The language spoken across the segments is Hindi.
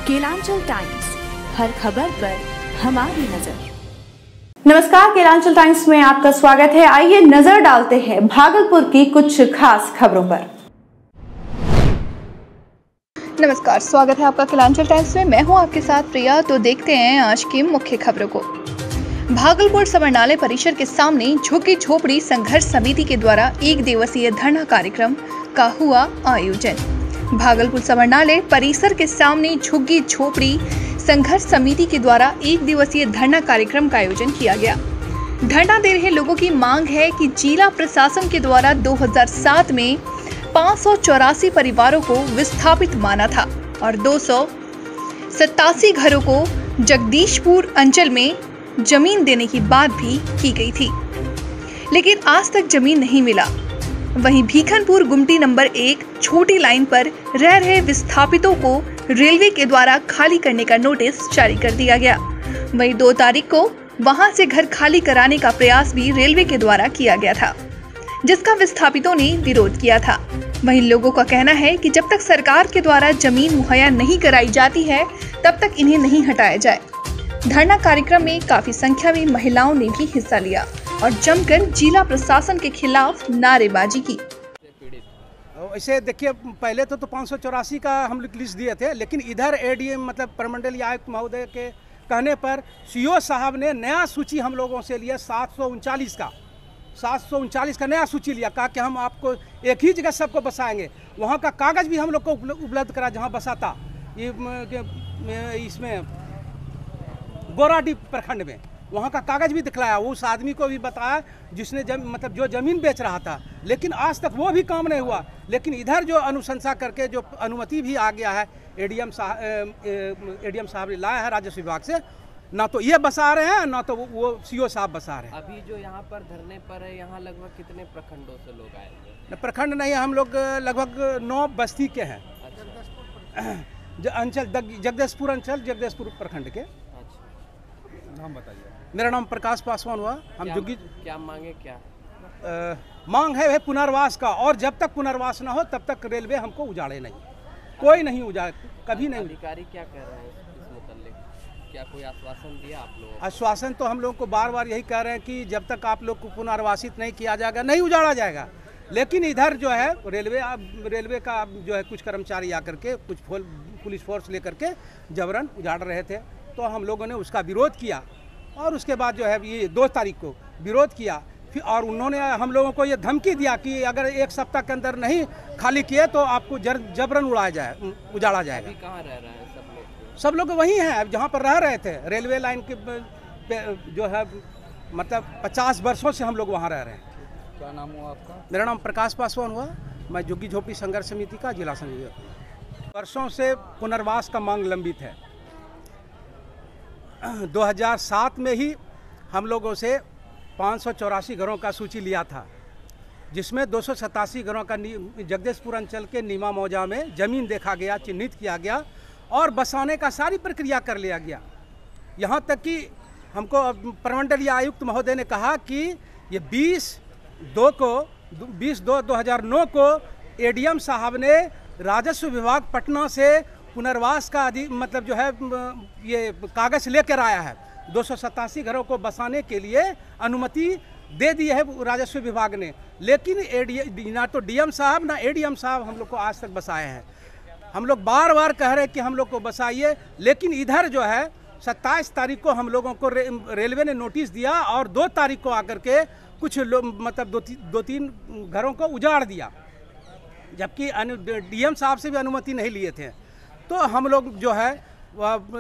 केलांचल टाइम्स, हर खबर पर हमारी नजर। नमस्कार, केलांचल टाइम्स में आपका स्वागत है। आइए नजर डालते हैं भागलपुर की कुछ खास खबरों पर। नमस्कार, स्वागत है आपका केलांचल टाइम्स में। मैं हूं आपके साथ प्रिया। तो देखते हैं आज की मुख्य खबरों को। भागलपुर समरनालय परिसर के सामने झुग्गी झोपड़ी संघर्ष समिति के द्वारा 1 दिवसीय धरना कार्यक्रम का हुआ आयोजन। भागलपुर समरनालय परिसर के सामने झुग्गी झोपड़ी संघर्ष समिति के द्वारा 1 दिवसीय धरना कार्यक्रम का आयोजन किया गया। धरना दे रहे लोगों की मांग है कि जिला प्रशासन के द्वारा 2007 में 584 परिवारों को विस्थापित माना था और 287 घरों को जगदीशपुर अंचल में जमीन देने की बात भी की गई थी, लेकिन आज तक जमीन नहीं मिला। वहीं भीखनपुर गुमटी नंबर 1 छोटी लाइन पर रह रहे विस्थापितों को रेलवे के द्वारा खाली करने का नोटिस जारी कर दिया गया। वहीं 2 तारीख को वहां से घर खाली कराने का प्रयास भी रेलवे के द्वारा किया गया था, जिसका विस्थापितों ने विरोध किया था। वहीं लोगों का कहना है कि जब तक सरकार के द्वारा जमीन मुहैया नहीं कराई जाती है, तब तक इन्हें नहीं हटाया जाए। धरना कार्यक्रम में काफी संख्या में महिलाओं ने भी हिस्सा लिया और जमकर जिला प्रशासन के खिलाफ नारेबाजी की। ऐसे देखिए, पहले तो 584 का हम लोग लिस्ट दिए थे, लेकिन इधर एडीएम मतलब प्रमंडलीय आयुक्त महोदय के कहने पर सीओ साहब ने नया सूची हम लोगों से लिया 739 का नया सूची लिया। कहा कि हम आपको एक ही जगह सबको बसाएंगे। वहाँ का कागज़ भी हम लोग को उपलब्ध करा जहाँ बसाता, ये इसमें गोराडी प्रखंड में, वहाँ का कागज़ भी दिखलाया। उस आदमी को भी बताया जिसने मतलब जो ज़मीन बेच रहा था, लेकिन आज तक वो भी काम नहीं हुआ। लेकिन इधर जो अनुशंसा करके जो अनुमति भी आ गया है, एडीएम साहब ने लाया है राजस्व विभाग से, ना तो ये बसा रहे हैं ना तो वो सीओ साहब बसा रहे हैं। अभी जो यहाँ पर धरने पर है, यहाँ लगभग कितने प्रखंडों से लोग आए हैं? प्रखंड नहीं, हम लोग लगभग 9 बस्ती के हैं। अंचल जगदीशपुर अंचल, जगदीशपुर प्रखंड के। नाम बताइए। मेरा नाम प्रकाश पासवान हुआ। हम जुग्गी। क्या मांगे? क्या मांग है पुनर्वास का, और जब तक पुनर्वास ना हो तब तक रेलवे हमको उजाड़े नहीं, कोई नहीं उजाड़े, कभी नहीं। अधिकारी क्या कह रहे हैं इस मुताल्लिक? क्या कोई आश्वासन दिया आप लोगों को? आश्वासन तो हम लोग को बार बार यही कह रहे हैं कि जब तक आप लोग को पुनर्वासित नहीं किया जाएगा, नहीं उजाड़ा जाएगा। लेकिन इधर जो है रेलवे का जो है कुछ कर्मचारी आकर के कुछ पुलिस फोर्स लेकर के जबरन उजाड़ रहे थे, तो हम लोगों ने उसका विरोध किया। और उसके बाद जो है ये 2 तारीख को विरोध किया फिर, और उन्होंने हम लोगों को ये धमकी दिया कि अगर 1 सप्ताह के अंदर नहीं खाली किए तो आपको जबरन उड़ाया जाए, उजाड़ा जाएगा। अभी कहाँ रह रहे हैं सब लोग? सब लोग वहीं हैं जहाँ पर रह रहे थे। रेलवे लाइन के जो है मतलब 50 वर्षों से हम लोग वहाँ रह रहे हैं। क्या नाम हुआ आपका? मेरा नाम प्रकाश पासवान हुआ। मैं झुग्गी झोपड़ी संघर्ष समिति का जिला संयोजक हूँ। वर्षों से पुनर्वास का मांग लंबित है। 2007 में ही हम लोगों से 584 घरों का सूची लिया था, जिसमें 287 घरों का जगदीशपुर अंचल के नीमा मौजा में ज़मीन देखा गया, चिन्हित किया गया और बसाने का सारी प्रक्रिया कर लिया गया। यहाँ तक कि हमको प्रमंडलीय आयुक्त महोदय ने कहा कि ये 20/2/2009 को एडीएम साहब ने राजस्व विभाग पटना से पुनर्वास का मतलब जो है ये कागज़ लेकर आया है। 287 घरों को बसाने के लिए अनुमति दे दी है राजस्व विभाग ने, लेकिन ना तो डीएम साहब ना एडीएम साहब हम लोग को आज तक बसाए हैं। हम लोग बार बार कह रहे हैं कि हम लोग को बसाइए, लेकिन इधर जो है 27 तारीख को हम लोगों को रेलवे ने नोटिस दिया और 2 तारीख को आकर के कुछ मतलब 2-3 घरों को उजाड़ दिया, जबकि डीएम साहब से भी अनुमति नहीं लिए थे। तो हम लोग जो है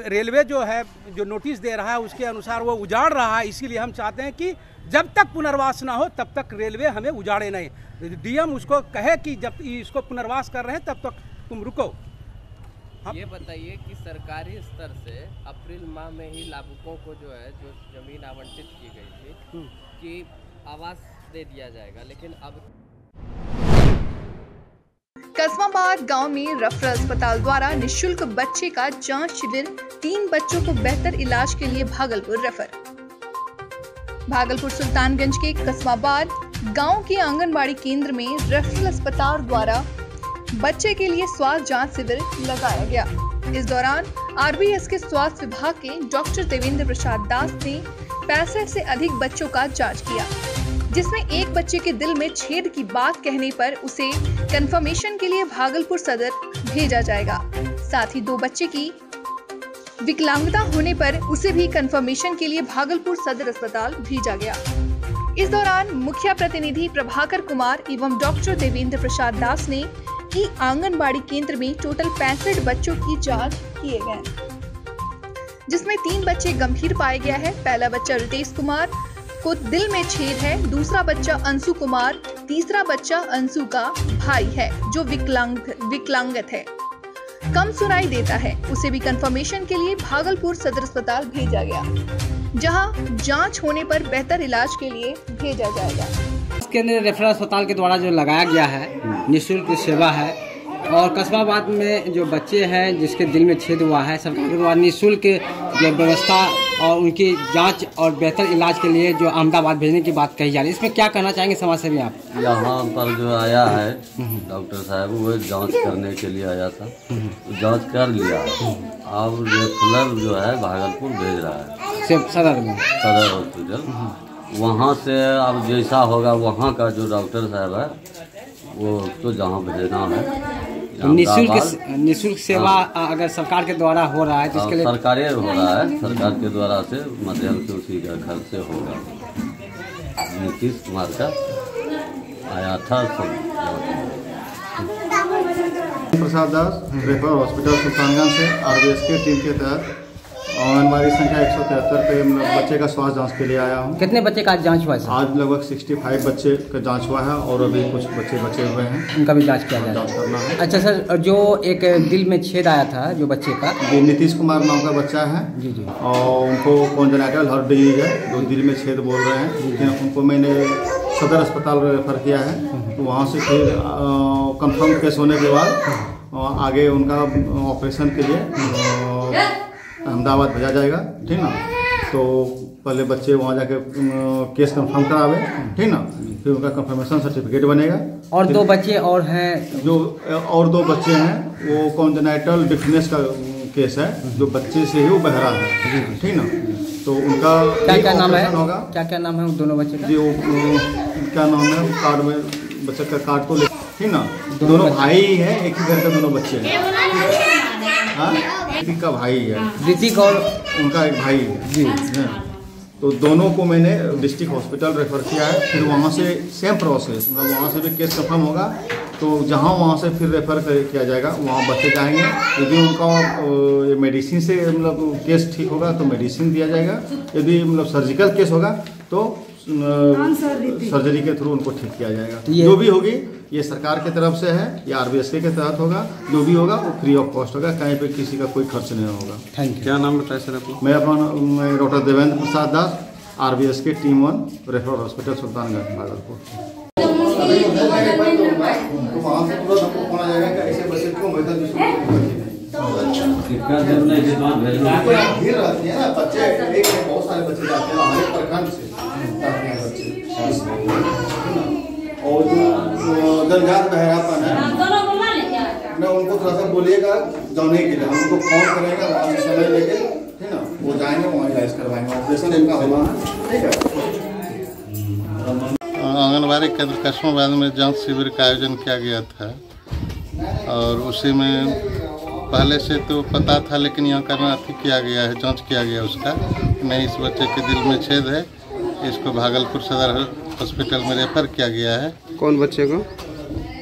रेलवे जो है जो नोटिस दे रहा है उसके अनुसार वो उजाड़ रहा है। इसीलिए हम चाहते हैं कि जब तक पुनर्वास ना हो तब तक रेलवे हमें उजाड़े नहीं। डीएम उसको कहे कि जब इसको पुनर्वास कर रहे हैं तब तक तुम रुको। ये बताइए कि सरकारी स्तर से अप्रैल माह में ही लाभुकों को जो है जो जमीन आवंटित की गई थी कि आवास दे दिया जाएगा, लेकिन अब कस्बाबाद गांव में रेफरल अस्पताल द्वारा निःशुल्क बच्चे का जांच शिविर, 3 बच्चों को बेहतर इलाज के लिए भागलपुर रेफर। भागलपुर सुल्तानगंज के कस्बाबाद गांव के आंगनबाड़ी केंद्र में रेफरल अस्पताल द्वारा बच्चे के लिए स्वास्थ्य जांच शिविर लगाया गया। इस दौरान आरबीएस के स्वास्थ्य विभाग के डॉक्टर देवेंद्र प्रसाद दास ने 65 से अधिक बच्चों का जांच किया, जिसमें एक बच्चे के दिल में छेद की बात कहने पर उसे कंफर्मेशन के लिए भागलपुर सदर भेजा जाएगा। साथ ही 2 बच्चे की विकलांगता होने पर उसे भी कंफर्मेशन के लिए भागलपुर सदर अस्पताल भेजा गया। इस दौरान मुखिया प्रतिनिधि प्रभाकर कुमार एवं डॉक्टर देवेंद्र प्रसाद दास ने की आंगनबाड़ी केंद्र में टोटल 65 बच्चों की जांच किए गए, जिसमें 3 बच्चे गंभीर पाए गया है। पहला बच्चा रितेश कुमार को दिल में छेद है, दूसरा बच्चा अंशु कुमार, तीसरा बच्चा अंशु का भाई है जो विकलांगत है, कम सुनाई देता है। उसे भी कंफर्मेशन के लिए भागलपुर सदर अस्पताल भेजा गया, जहां जांच होने पर बेहतर इलाज के लिए भेजा जाएगा। इसके अंदर रेफरल अस्पताल के द्वारा जो लगाया गया है निःशुल्क सेवा है, और कस्बाबाद में जो बच्चे हैं जिसके दिल में छेद हुआ है, सरकार के द्वारा निःशुल्क जो व्यवस्था और उनकी जांच और बेहतर इलाज के लिए जो अहमदाबाद भेजने की बात कही जा रही है, इसमें क्या कहना चाहेंगे समाज सेवी आप? यहाँ पर जो आया है डॉक्टर साहब, वो जांच करने के लिए आया था, जांच कर लिया, अब रेफरल जो है भागलपुर भेज रहा है सदर हॉस्पिटल। वहाँ से अब जैसा होगा वहाँ का जो डॉक्टर साहब है वो तो जहाँ भेजना है। निःशुल्क सेवा अगर सरकार के द्वारा हो रहा है तो इसके लिए सरकारें हो रहा है, सरकार के द्वारा से माध्यम से उसी का घर से होगा। नीतीश कुमार का आया था प्रसाद दास रेफरल हॉस्पिटल सुल्तानगंज से आरबीएस की टीम के तहत आंगनबाड़ी संख्या 173 पे बच्चे का स्वास्थ्य जांच के लिए आया हूँ। कितने बच्चे का जांच हुआ है? आज लगभग 65 बच्चे का जांच हुआ है और अभी कुछ बच्चे बचे हुए हैं, उनका भी जांच किया जाएगा। जांच करना है। अच्छा सर, जो एक दिल में छेद आया था जो बच्चे का, ये नीतीश कुमार नाम का बच्चा है जी, और उनको कॉन्जेनिटल हार्ट डिजीज है, जो दिल में छेद बोल रहे हैं, लेकिन उनको मैंने सदर अस्पताल रेफर किया है। तो वहाँ से फिर कंफर्म केस होने के बाद आगे उनका ऑपरेशन के लिए अहमदाबाद भेजा जाएगा, ठीक ना। तो पहले बच्चे वहाँ जाके केस कंफर्म करावे, ठीक ना, फिर उनका कंफर्मेशन सर्टिफिकेट बनेगा। और 2 बच्चे और हैं जो और 2 बच्चे हैं वो कॉन्जेनिटल डिफनेस का केस है, जो बच्चे से ही वो बहरा है, ठीक ना। तो उनका क्या नाम है? होगा क्या नाम है उन दोनों बच्चे का? जी वो क्या नाम है कार्ड में बच्चे का कार्ड तो ठीक ना। दोनों भाई हैं, एक ही घर के दोनों बच्चे हैं। हाँ, ऋतिक का भाई है, ऋतिक और उनका एक भाई है जी। तो दोनों को मैंने डिस्ट्रिक्ट हॉस्पिटल रेफर किया है। फिर वहाँ से सेम प्रोसेस, मतलब वहाँ से भी केस कंफर्म होगा तो जहाँ वहाँ से फिर रेफर किया जाएगा, वहाँ बच्चे जाएंगे। यदि उनका मेडिसिन से मतलब केस ठीक होगा तो मेडिसिन दिया जाएगा, यदि मतलब सर्जिकल केस होगा तो सर्जरी के थ्रू उनको ठीक किया जाएगा। जो भी होगी ये सरकार की तरफ से है, या आरबीएसके के तहत होगा, जो भी होगा वो फ्री ऑफ कॉस्ट होगा, कहीं पे किसी का कोई खर्च नहीं होगा। Thank you. क्या नाम बताए सर आपको? मैं अपना doctor Devendra Prasad Das, RBSK team 1 referral hospital Sultanganj Bhagalpur. बहुत सारे बच्चे जाते हैं हमारे प्रखंड से, और जो जनजात बहरापन है मैं उनको थोड़ा सा बोलिएगा जाने के लिए, हम उनको फोन करेंगे वहाँ से समय लेके, ठीक ना, वो जाएंगे वहाँ इलाज करवाएंगे, ऑपरेशन इनका होगा, ठीक है। आंगनबाड़ी केंद्र कस्बाबाद में जांच शिविर का आयोजन किया गया था, और उसी में पहले से तो पता था, लेकिन यहाँ करना अथी किया गया है, जांच किया गया उसका। नहीं, इस बच्चे के दिल में छेद है, इसको भागलपुर सदर हॉस्पिटल में रेफर किया गया है। कौन बच्चे को?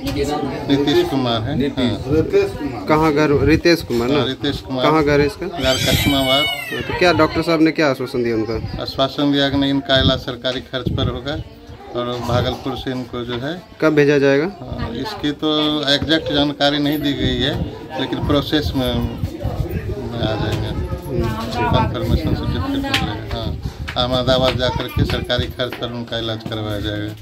नीतीश कुमार है। हाँ। कहाँ घर? रितेश कुमार ना? रितेश कुमार। कहाँ घर है इसका? घर कस्बाबाद। तो क्या डॉक्टर साहब ने क्या आश्वासन दिया उनका? आश्वासन दिया कि नहीं, इनका इलाज सरकारी खर्च पर होगा, और भागलपुर से इनको जो है कब भेजा जाएगा? इसकी तो एग्जैक्ट जानकारी नहीं दी गई है, लेकिन प्रोसेस में आ जाएंगे, कंफर्मेशन सर्टिफिकेट मिलेगा। हाँ, अहमदाबाद जाकर के सरकारी खर्च पर उनका इलाज करवाया जाएगा।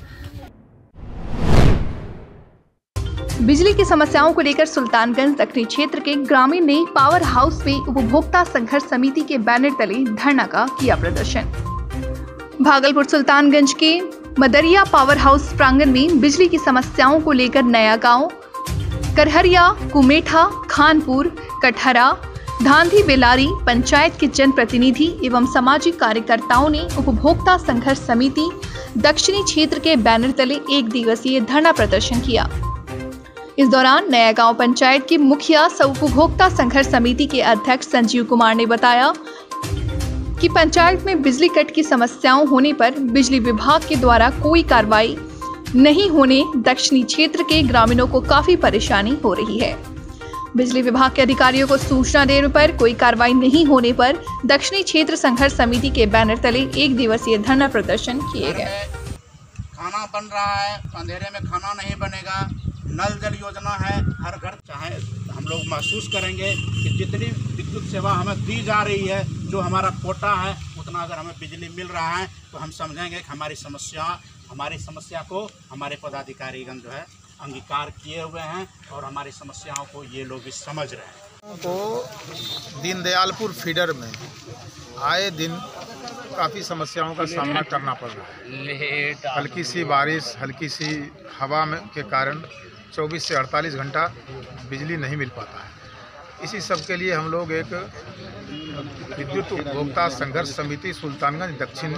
बिजली की समस्याओं को लेकर सुल्तानगंज दक्षिणी क्षेत्र के ग्रामीण ने पावर हाउस में उपभोक्ता संघर्ष समिति के बैनर तले धरना का किया प्रदर्शन। भागलपुर सुल्तानगंज के मदरिया पावर हाउस प्रांगण में बिजली की समस्याओं को लेकर नया गांव, करहरिया, कुमेठा, खानपुर, कटहरा, धांधी बेलारी पंचायत के जनप्रतिनिधि एवं सामाजिक कार्यकर्ताओं ने उपभोक्ता संघर्ष समिति दक्षिणी क्षेत्र के बैनर तले एक दिवसीय धरना प्रदर्शन किया। इस दौरान नया गांव पंचायत के मुखिया उपभोक्ता संघर्ष समिति के अध्यक्ष संजीव कुमार ने बताया कि पंचायत में बिजली कट की समस्याओं होने पर बिजली विभाग के द्वारा कोई कार्रवाई नहीं होने दक्षिणी क्षेत्र के ग्रामीणों को काफी परेशानी हो रही है। बिजली विभाग के अधिकारियों को सूचना देने पर कोई कार्रवाई नहीं होने पर दक्षिणी क्षेत्र संघर्ष समिति के बैनर तले एक दिवसीय धरना प्रदर्शन किए गए। खाना बन रहा है, अंधेरे में खाना नहीं बनेगा। नल जल योजना है, हर घर चाहे हम लोग महसूस करेंगे कि जितनी विद्युत सेवा हमें दी जा रही है, जो हमारा कोटा है, उतना अगर हमें बिजली मिल रहा है तो हम समझेंगे कि हमारी समस्या को हमारे पदाधिकारीगण जो है अंगीकार किए हुए हैं और हमारी समस्याओं को ये लोग भी समझ रहे हैं। तो दीनदयालपुर फीडर में आए दिन काफ़ी समस्याओं का सामना करना पड़ रहा है। हल्की सी बारिश, हल्की सी हवा में के कारण 24 से 48 घंटा बिजली नहीं मिल पाता है। इसी सब के लिए हम लोग एक विद्युत उपभोक्ता संघर्ष समिति सुल्तानगंज दक्षिण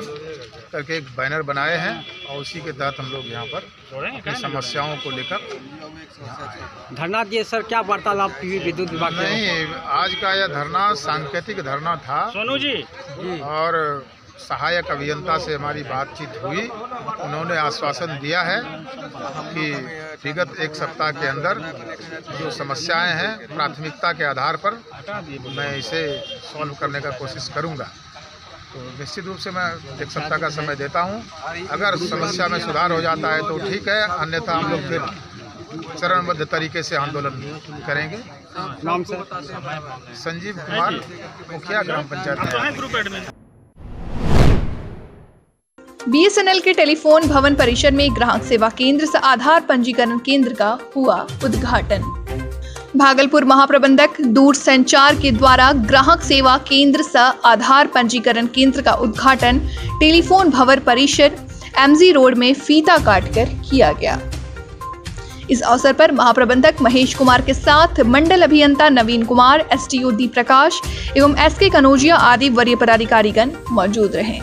करके एक बैनर बनाए हैं और उसी के तहत हम लोग यहाँ पर अपनी समस्याओं को लेकर धरना दिए। सर, क्या वार्तालाप हुई विद्युत विभाग? नहीं, आज का यह धरना सांकेतिक धरना था सोनू जी, और सहायक अभियंता से हमारी बातचीत हुई। उन्होंने आश्वासन दिया है कि विगत एक सप्ताह के अंदर जो समस्याएं हैं प्राथमिकता के आधार पर मैं इसे सॉल्व करने का कोशिश करूंगा। तो निश्चित रूप से मैं एक सप्ताह का समय देता हूं। अगर समस्या में सुधार हो जाता है तो ठीक है, अन्यथा हम लोग फिर चरणबद्ध तरीके से आंदोलन करेंगे। नाम से? संजीव कुमार, मुखिया ग्राम पंचायत। बीएसएनएल के टेलीफोन भवन परिसर में ग्राहक सेवा केंद्र से आधार पंजीकरण केंद्र का हुआ उद्घाटन। भागलपुर महाप्रबंधक दूर संचार के द्वारा ग्राहक सेवा केंद्र से आधार पंजीकरण केंद्र का उद्घाटन टेलीफोन भवन परिसर एमजी रोड में फीता काटकर किया गया। इस अवसर पर महाप्रबंधक महेश कुमार के साथ मंडल अभियंता नवीन कुमार, एसटीओ दीप प्रकाश एवं एसके कनौजिया आदि वरीय पदाधिकारीगण मौजूद रहे।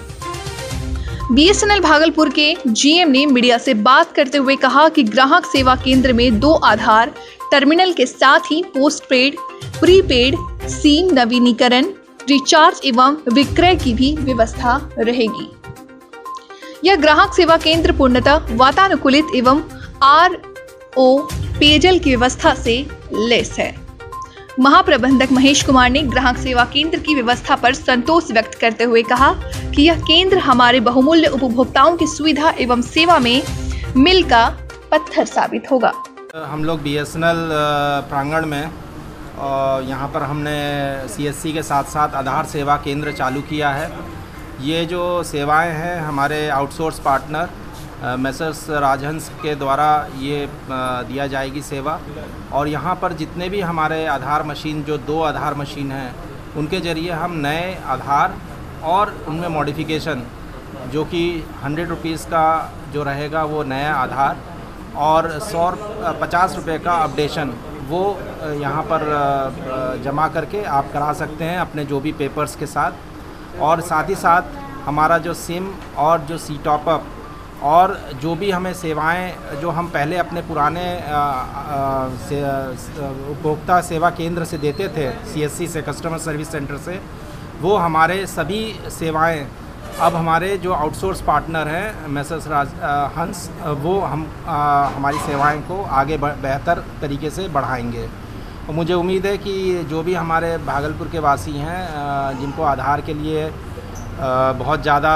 बीएसएनएल भागलपुर के जीएम ने मीडिया से बात करते हुए कहा कि ग्राहक सेवा केंद्र में 2 आधार टर्मिनल के साथ ही पोस्टपेड, प्रीपेड, सिम नवीनीकरण, रिचार्ज एवं विक्रय की भी व्यवस्था रहेगी। यह ग्राहक सेवा केंद्र पूर्णतः वातानुकूलित एवं आरओ पेयजल की व्यवस्था से लैस है। महाप्रबंधक महेश कुमार ने ग्राहक सेवा केंद्र की व्यवस्था पर संतोष व्यक्त करते हुए कहा कि यह केंद्र हमारे बहुमूल्य उपभोक्ताओं की सुविधा एवं सेवा में मील का पत्थर साबित होगा। हम लोग बीएसएनएल प्रांगण में यहाँ पर हमने सीएससी के साथ साथ आधार सेवा केंद्र चालू किया है। ये जो सेवाएं हैं हमारे आउटसोर्स पार्टनर मैसर्स राजहंस के द्वारा ये दिया जाएगी सेवा। और यहाँ पर जितने भी हमारे आधार मशीन, जो 2 आधार मशीन हैं, उनके ज़रिए हम नए आधार और उनमें मॉडिफिकेशन, जो कि 100 रुपीज़ का जो रहेगा वो नया आधार और 50 रुपये का अपडेशन, वो यहाँ पर जमा करके आप करा सकते हैं अपने जो भी पेपर्स के साथ। और साथ ही साथ हमारा जो सिम और जो सी टॉपअप और जो भी हमें सेवाएं जो हम पहले अपने पुराने उपभोक्ता सेवा केंद्र से देते थे, सीएससी से, कस्टमर सर्विस सेंटर से, वो हमारे सभी सेवाएं अब हमारे जो आउटसोर्स पार्टनर हैं मैसर्स हंस, वो हमारी सेवाएं को आगे बेहतर तरीके से बढ़ाएंगे। और मुझे उम्मीद है कि जो भी हमारे भागलपुर के वासी हैं जिनको आधार के लिए बहुत ज़्यादा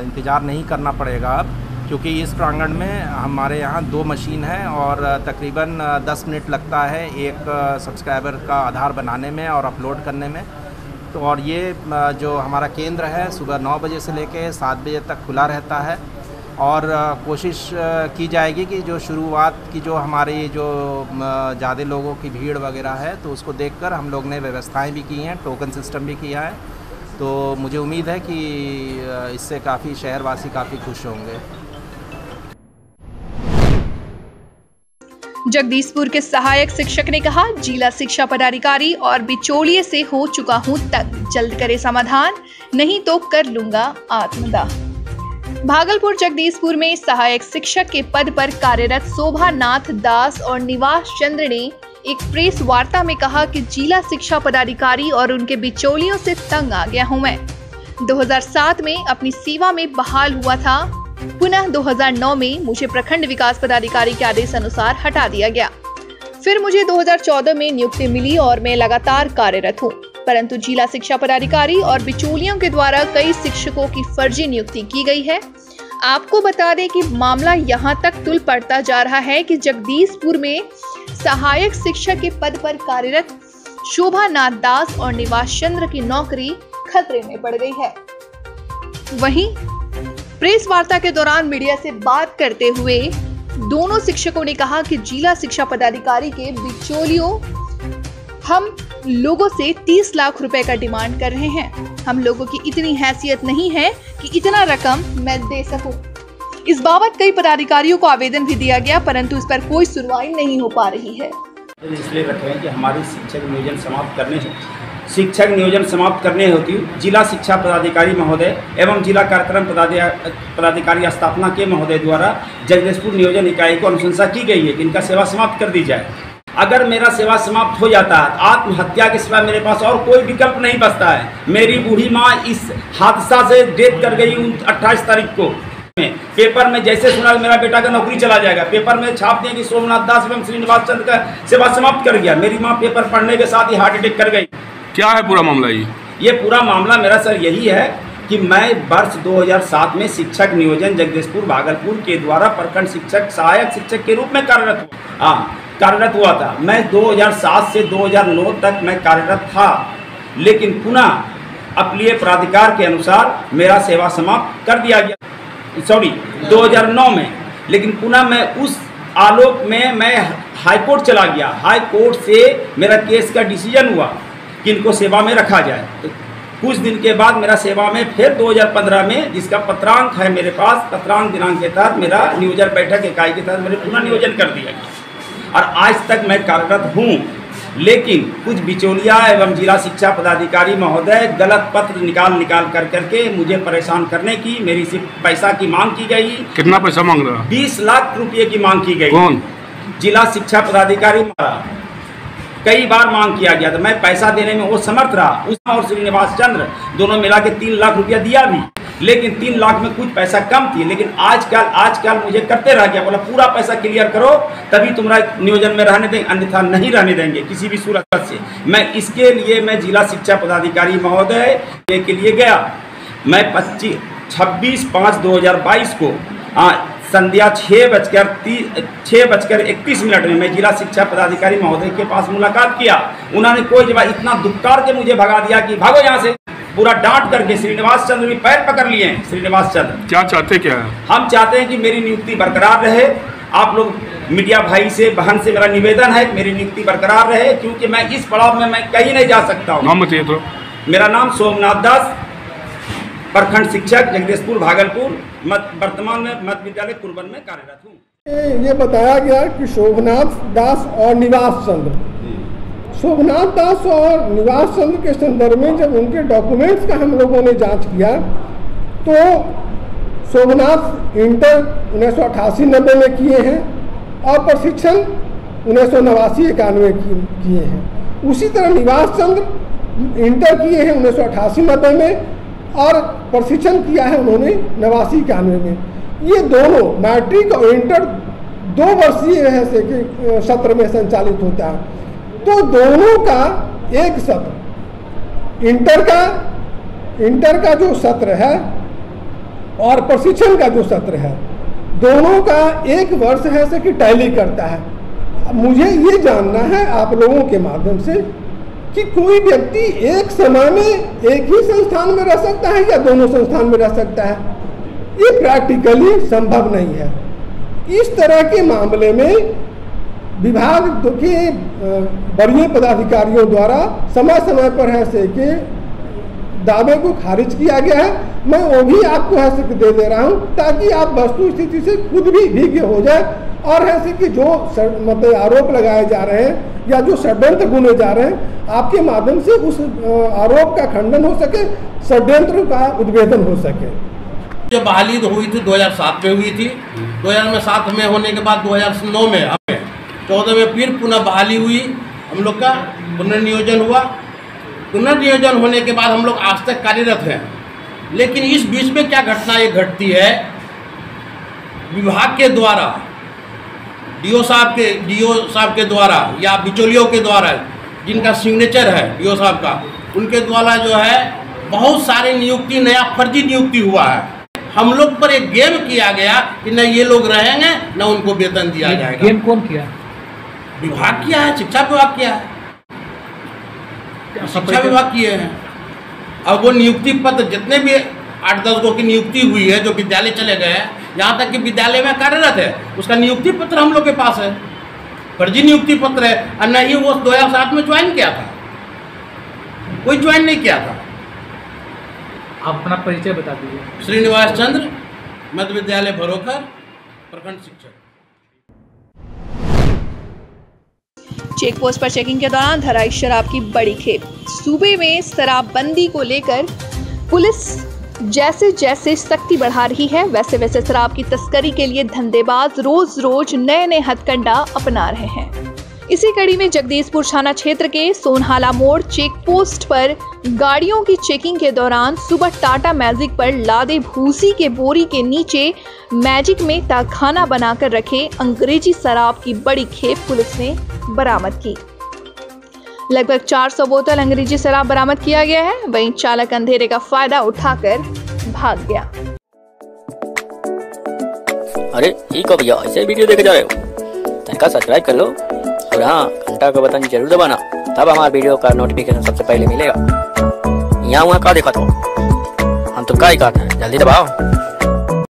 इंतज़ार नहीं करना पड़ेगा अब, क्योंकि इस प्रांगण में हमारे यहाँ 2 मशीन हैं और तकरीबन 10 मिनट लगता है एक सब्सक्राइबर का आधार बनाने में और अपलोड करने में। तो और ये जो हमारा केंद्र है सुबह 9 बजे से लेकर 7 बजे तक खुला रहता है। और कोशिश की जाएगी कि जो शुरुआत की जो हमारी जो ज़्यादा लोगों की भीड़ वगैरह है, तो उसको देखकर हम लोग ने व्यवस्थाएं भी की हैं, टोकन सिस्टम भी किया है। तो मुझे उम्मीद है कि इससे काफ़ी शहरवासी काफ़ी खुश होंगे। जगदीशपुर के सहायक शिक्षक ने कहा, जिला शिक्षा पदाधिकारी और बिचौलिए से हो चुका हूं तंग, जल्द करे समाधान, नहीं तो कर लूंगा आत्मदाह। भागलपुर जगदीशपुर में सहायक शिक्षक के पद पर कार्यरत शोभानाथ दास और निवास चंद्र ने एक प्रेस वार्ता में कहा कि जिला शिक्षा पदाधिकारी और उनके बिचौलियों से तंग आ गया हूं मैं। 2007 में अपनी सेवा में बहाल हुआ था, पुनः 2009 में मुझे प्रखंड विकास पदाधिकारी के आदेश अनुसार हटा दिया गया। फिर मुझे 2014 में नियुक्ति मिली और मैं लगातार कार्यरत हूँ, परंतु जिला शिक्षा पदाधिकारी और बिचौलियों के द्वारा कई शिक्षकों की फर्जी नियुक्ति की गई है। आपको बता दें कि मामला यहाँ तक तुल पड़ता जा रहा है कि जगदीशपुर में सहायक शिक्षक के पद पर कार्यरत शोभानाथ दास और निवास चंद्र की नौकरी खतरे में पड़ गई है। वहीं प्रेस वार्ता के दौरान मीडिया से बात करते हुए दोनों शिक्षकों ने कहा कि जिला शिक्षा पदाधिकारी के बिचौलियों हम लोगों से 30 लाख रुपए का डिमांड कर रहे हैं। हम लोगों की इतनी हैसियत नहीं है कि इतना रकम मैं दे सकूं। इस बाबत कई पदाधिकारियों को आवेदन भी दिया गया, परंतु इस पर कोई सुनवाई नहीं हो पा रही है। इसलिए रखे हैं कि हमारी शिक्षक नियोजन समाप्त करने हेतु जिला शिक्षा पदाधिकारी महोदय एवं जिला कार्यक्रम पदाधिकारी स्थापना के महोदय द्वारा जगदीशपुर नियोजन इकाई को अनुशंसा की गई है कि इनका सेवा समाप्त कर दी जाए। अगर मेरा सेवा समाप्त हो जाता है, आत्महत्या के सिवा मेरे पास और कोई विकल्प नहीं बचता है। मेरी बूढ़ी माँ इस हादसा से डेथ कर गई 28 तारीख को। पेपर में जैसे सुना मेरा बेटा का नौकरी चला जाएगा, पेपर में छाप दिया कि सोमनाथ दास एवं श्रीनिवास चंद्र का सेवा समाप्त कर गया। मेरी माँ पेपर पढ़ने के साथ ही हार्ट अटैक कर गई। क्या है पूरा मामला? ये पूरा मामला मेरा सर यही है कि मैं वर्ष 2007 में शिक्षक नियोजन जगदीशपुर भागलपुर के द्वारा प्रखंड शिक्षक सहायक शिक्षक के रूप में कार्यरत हुआ था। मैं 2007 से 2009 तक मैं कार्यरत था, लेकिन पुनः अपीलीय प्राधिकार के अनुसार मेरा सेवा समाप्त कर दिया गया। 2009 में, लेकिन पुनः मैं उस आलोक में मैं हाईकोर्ट चला गया। हाईकोर्ट से मेरा केस का डिसीजन हुआ कि इनको सेवा में रखा जाए। तो कुछ दिन के बाद मेरा सेवा में फिर 2015 में, जिसका पत्रांक है मेरे पास, पत्रांक दिनांक के तहत मेरा नियोजन बैठक इकाई के तहत मेरे पुनः नियोजन कर दिया गया और आज तक मैं कार्यरत हूँ। लेकिन कुछ बिचौलिया एवं जिला शिक्षा पदाधिकारी महोदय गलत पत्र निकाल करके मुझे परेशान करने की, मेरी से पैसा की मांग की गई। कितना पैसा मांग रहा? 20 लाख रुपये की मांग की गई। कौन? जिला शिक्षा पदाधिकारी कई बार मांग किया गया था, मैं पैसा देने में वो समर्थ रहा। उसमें और श्रीनिवास चंद्र दोनों मिला के 3 लाख रुपया दिया भी, लेकिन 3 लाख में कुछ पैसा कम थी। लेकिन आजकल मुझे करते रह गया, बोला पूरा पैसा क्लियर करो तभी तुम्हारा नियोजन में रहने देंगे, अन्यथा नहीं रहने देंगे किसी भी सूरत से। मैं इसके लिए मैं जिला शिक्षा पदाधिकारी महोदय के लिए गया। मैं 26/5/2022 को संध्या 6:31 में मैं जिला शिक्षा पदाधिकारी महोदय के पास मुलाकात किया। उन्होंने कोई जवाब, इतना दुक्कार के मुझे भगा दिया कि भागो यहाँ से, पूरा डांट करके। श्रीनिवास चंद्र भी पैर पकड़ लिए हैं। श्रीनिवास चंद्र क्या चाहते क्या है? हम चाहते हैं कि मेरी नियुक्ति बरकरार रहे। आप लोग मीडिया भाई से, बहन से मेरा निवेदन है कि मेरी नियुक्ति बरकरार रहे, क्योंकि मैं इस पड़ाव में मैं कहीं नहीं जा सकता हूँ। नाम बताइए तो। मेरा नाम सोमनाथ दास, प्रखंड शिक्षक जगदीशपुर भागलपुर, वर्तमान में मध्य विद्यालय कुरबन में कार्यरत हूँ। ये बताया गया कि शोभनाथ दास और निवास चंद्र, शोभनाथ दास और निवास चंद्र के संदर्भ में जब उनके डॉक्यूमेंट्स का हम लोगों ने जांच किया तो शोभनाथ इंटर 1988-90 में किए हैं और प्रशिक्षण 1989-91 किए हैं। उसी तरह निवास चंद्र इंटर किए हैं 1988-90 में और प्रशिक्षण किया है उन्होंने 89-91 में। ये दोनों मैट्रिक और इंटर 2 वर्षीय सत्र में संचालित होता है, तो दोनों का एक सत्र, इंटर का जो सत्र है और प्रशिक्षण का जो सत्र है, दोनों का 1 वर्ष है से कि टैली करता है। मुझे ये जानना है आप लोगों के माध्यम से कि कोई व्यक्ति एक समय में एक ही संस्थान में रह सकता है या दोनों संस्थान में रह सकता है? ये प्रैक्टिकली संभव नहीं है। इस तरह के मामले में विभाग के वरीय पदाधिकारियों द्वारा समय समय पर ऐसे के दावे को खारिज किया गया है। मैं वो भी आपको ऐसे दे रहा हूँ ताकि आप वस्तु स्थिति से खुद भी विज्ञ हो जाए और ऐसे कि जो मतलब आरोप लगाए जा रहे हैं या जो षड्यंत्र बुने जा रहे हैं, आपके माध्यम से उस आरोप का खंडन हो सके, षड्यंत्र का उद्भेदन हो सके। जो बहाली हुई थी 2007 में हुई थी, 2007 में होने के बाद 2009 में हमें 14 में फिर पुनः बहाली हुई, हम लोग का पुनर्नियोजन हुआ। पुनर्नियोजन होने के बाद हम लोग आज तक कार्यरत हैं। लेकिन इस बीच में क्या घटना ये घटती है, विभाग के द्वारा डीओ साहब के द्वारा या बिचौलियों के द्वारा, जिनका सिग्नेचर है डीओ साहब का, उनके द्वारा जो है बहुत सारे नियुक्ति, नया फर्जी नियुक्ति हुआ है। हम लोग पर एक गेम किया गया कि न ये लोग रहेंगे न उनको वेतन दिया जाएगा। गेम कौन किया? विभाग किया है, शिक्षा विभाग किया है, शिक्षा विभाग किए हैं। अब वो नियुक्ति पत्र जितने भी 8-10 गो की नियुक्ति हुई है जो विद्यालय चले गए हैं, यहाँ तक कि विद्यालय में कार्यरत है, उसका नियुक्ति पत्र हम लोग के पास है, फर्जी नियुक्ति पत्र है। और न ही वो 2007 में ज्वाइन किया था, कोई ज्वाइन नहीं किया था। आप अपना परिचय बता दीजिए। श्रीनिवास चंद्र, मध्य विद्यालय भरोखर, प्रखंड शिक्षक। चेक पोस्ट पर चेकिंग के दौरान धराई शराब की बड़ी खेप। सूबे में शराबबंदी को लेकर पुलिस जैसे जैसे सख्ती बढ़ा रही है, वैसे वैसे शराब की तस्करी के लिए धंधेबाज रोज रोज नए नए हथकंडा अपना रहे हैं। इसी कड़ी में जगदीशपुर थाना क्षेत्र के सोनहाला मोड़ चेक पोस्ट पर गाड़ियों की चेकिंग के दौरान सुबह टाटा मैजिक पर लादे भूसी के बोरी के नीचे मैजिक में तहखाना बनाकर रखे अंग्रेजी शराब की बड़ी खेप पुलिस ने बरामद की। लगभग 400 बोतल अंग्रेजी शराब बरामद किया गया है। वहीं चालक अंधेरे का फायदा उठाकर भाग गया। अरे ठीक हो भैया, ऐसे वीडियो देखे जा रहे हो, तनिका सब्सक्राइब कर लो और हाँ, घंटा का बटन जरूर दबाना, तब हमारे वीडियो का नोटिफिकेशन सबसे पहले मिलेगा। यहाँ वहाँ का देखा तो हम तो का ही कहते हैं, जल्दी दबाओ।